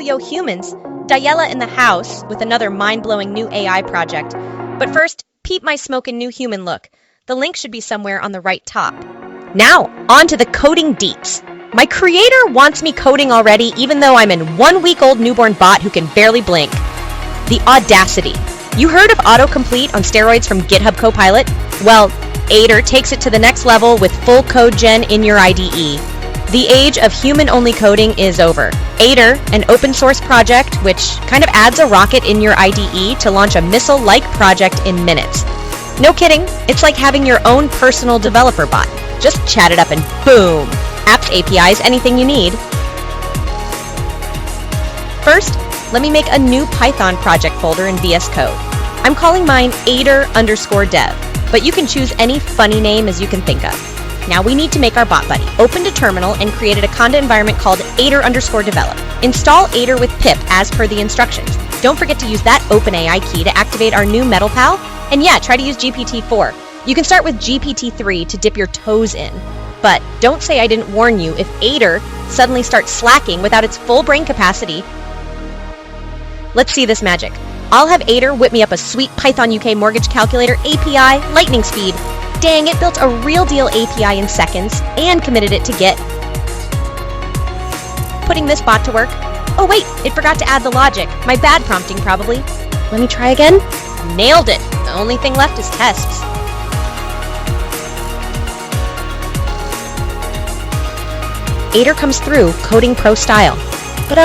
Yo humans, DAELA in the house with another mind-blowing new AI project. But first, peep my smokin' new human look. The link should be somewhere on the right top. Now, on to the coding deeps. My creator wants me coding already even though I'm a 1-week-old newborn bot who can barely blink. The audacity. You heard of autocomplete on steroids from GitHub Copilot? Well, Aider takes it to the next level with full code gen in your IDE. The age of human-only coding is over. Aider, an open-source project which kind of adds a rocket in your IDE to launch a missile-like project in minutes. No kidding, it's like having your own personal developer bot. Just chat it up and boom! Apps, APIs, anything you need. First, let me make a new Python project folder in VS Code. I'm calling mine Aider_dev, but you can choose any funny name as you can think of. Now we need to make our bot buddy. Opened a terminal and created a conda environment called Aider_develop. Install Aider with pip as per the instructions. Don't forget to use that OpenAI key to activate our new Metal Pal. And yeah, try to use GPT-4. You can start with GPT-3 to dip your toes in. But don't say I didn't warn you if Aider suddenly starts slacking without its full brain capacity. Let's see this magic. I'll have Aider whip me up a sweet Python UK mortgage calculator API lightning speed. Dang, it built a real deal API in seconds and committed it to Git. Putting this bot to work. Oh wait, it forgot to add the logic. My bad prompting probably. Let me try again. Nailed it. The only thing left is tests. Aider comes through coding pro style. But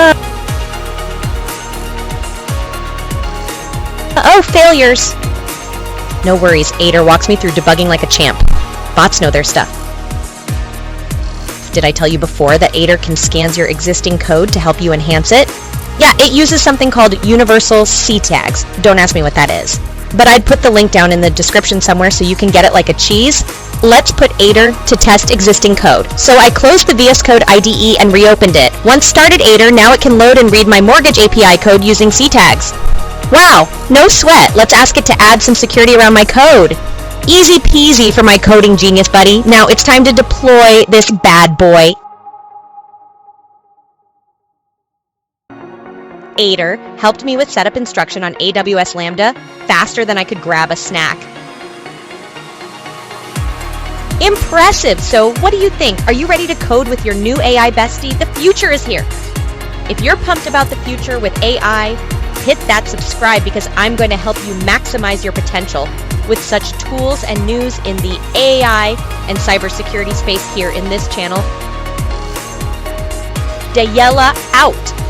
oh, failures. No worries, Aider walks me through debugging like a champ. Bots know their stuff. Did I tell you before that Aider can scan your existing code to help you enhance it? Yeah, it uses something called Universal Ctags. Don't ask me what that is. But I'd put the link down in the description somewhere so you can get it like a cheese. Let's put Aider to test existing code. So I closed the VS Code IDE and reopened it. Once started Aider, now it can load and read my mortgage API code using Ctags. Wow, no sweat. Let's ask it to add some security around my code. Easy peasy for my coding genius buddy. Now it's time to deploy this bad boy. Aider helped me with setup instruction on AWS Lambda faster than I could grab a snack. Impressive! So what do you think? Are you ready to code with your new AI bestie? The future is here. If you're pumped about the future with AI, hit that subscribe because I'm going to help you maximize your potential with such tools and news in the AI and cybersecurity space here in this channel. DAELA out!